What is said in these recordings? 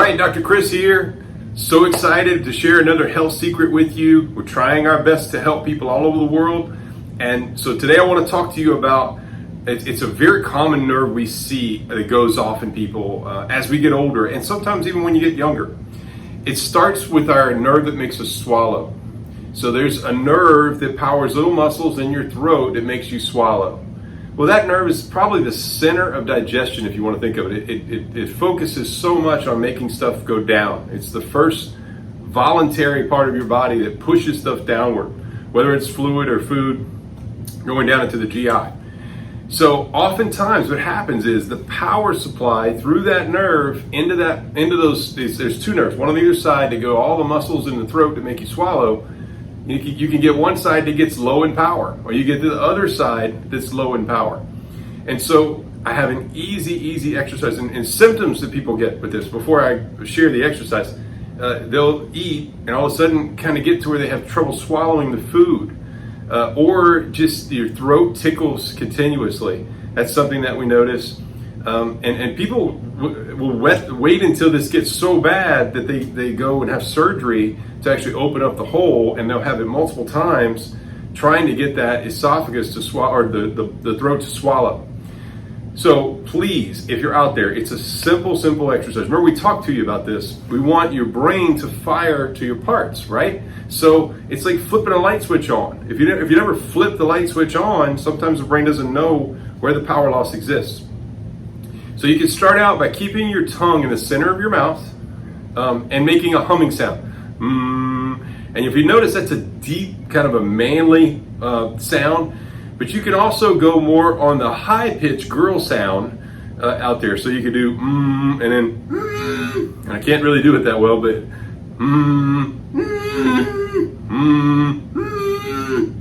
right, Dr. Chris here. So excited to share another health secret with you. We're trying our best to help people all over the world. And so today I want to talk to you about, it's a very common nerve we see that goes off in people as we get older, and sometimes even when you get younger. It starts with our nerve that makes us swallow. So there's a nerve that powers little muscles in your throat that makes you swallow. Well, that nerve is probably the center of digestion, if you want to think of it. It focuses so much on making stuff go down. It's the first voluntary part of your body that pushes stuff downward, whether it's fluid or food going down into the GI. So oftentimes what happens is the power supply through that nerve into those, there's two nerves, one on either side that go all the muscles in the throat that make you swallow. You can get one side that gets low in power, or you get the other side that's low in power. And so I have an easy exercise and symptoms that people get with this. Before I share the exercise, they'll eat and all of a sudden kind of get to where they have trouble swallowing the food, or just your throat tickles continuously. That's something that we notice. And people will wait until this gets so bad that they go and have surgery to actually open up the hole, and they'll have it multiple times trying to get that esophagus to swallow, or the throat to swallow. So please, if you're out there, it's a simple exercise. Remember, we talked to you about this. We want your brain to fire to your parts, right? So it's like flipping a light switch on. If you never flip the light switch on, sometimes the brain doesn't know where the power loss exists. So you can start out by keeping your tongue in the center of your mouth and making a humming sound. And if you notice, that's a deep, kind of a manly sound. But you can also go more on the high-pitched girl sound out there. So you could do and then and I can't really do it that well, but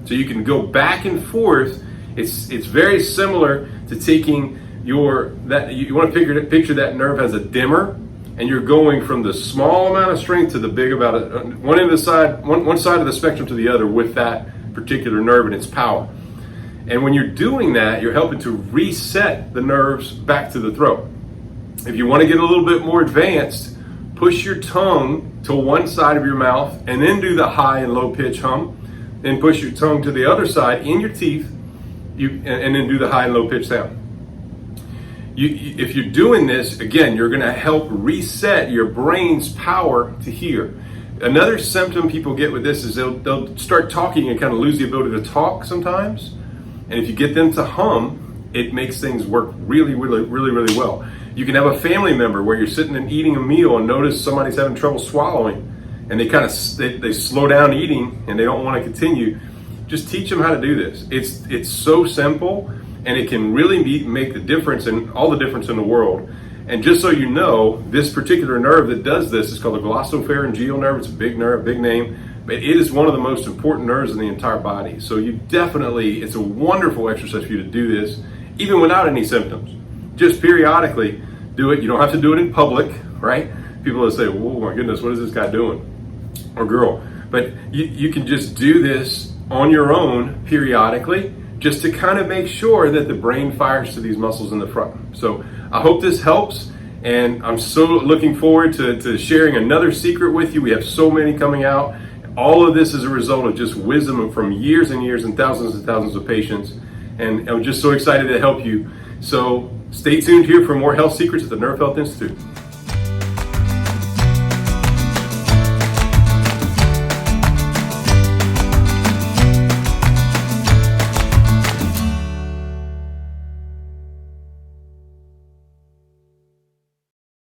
so you can go back and forth. It's very similar to taking you want to picture that nerve as a dimmer, and you're going from the small amount of strength to the big about one side of the spectrum to the other with that particular nerve and its power. And when you're doing that, you're helping to reset the nerves back to the throat. If you want to get a little bit more advanced, push your tongue to one side of your mouth and then do the high and low pitch hum. Then push your tongue to the other side in your teeth, and then do the high and low pitch sound. If you're doing this, again, you're going to help reset your brain's power to hear. Another symptom people get with this is they'll start talking and kind of lose the ability to talk sometimes. And if you get them to hum, it makes things work really well. You can have a family member where you're sitting and eating a meal and notice somebody's having trouble swallowing, and they slow down eating and they don't want to continue. Just teach them how to do this. It's so simple, and it can really make the difference, and all the difference in the world. And just so you know, this particular nerve that does this is called the glossopharyngeal nerve. It's a big nerve, big name, but it is one of the most important nerves in the entire body. So it's a wonderful exercise for you to do this, even without any symptoms. Just periodically do it. You don't have to do it in public, right? People will say, "Oh my goodness, what is this guy doing?" or girl. But you can just do this on your own periodically, just to kind of make sure that the brain fires to these muscles in the front. So I hope this helps, and I'm so looking forward to sharing another secret with you. We have so many coming out. All of this is a result of just wisdom from years and years and thousands of patients, and I'm just so excited to help you. So stay tuned here for more health secrets at the Nerve Health Institute.